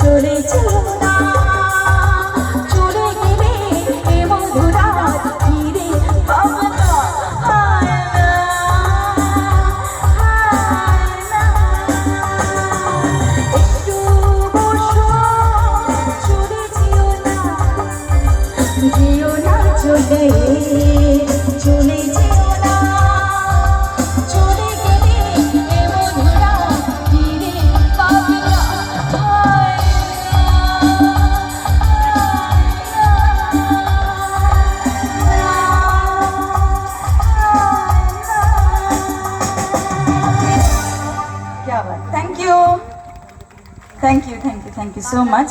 চলে যেও না, চলে গেলে এ মধুরাত ফিরে পাবো না। হায় না, হায় না, একটু বসো, চলে যেও না, যেও না, চলে চলে যেও না, চলে গেলে এ মধুরাত ফিরে পাবো না। Thank you so much.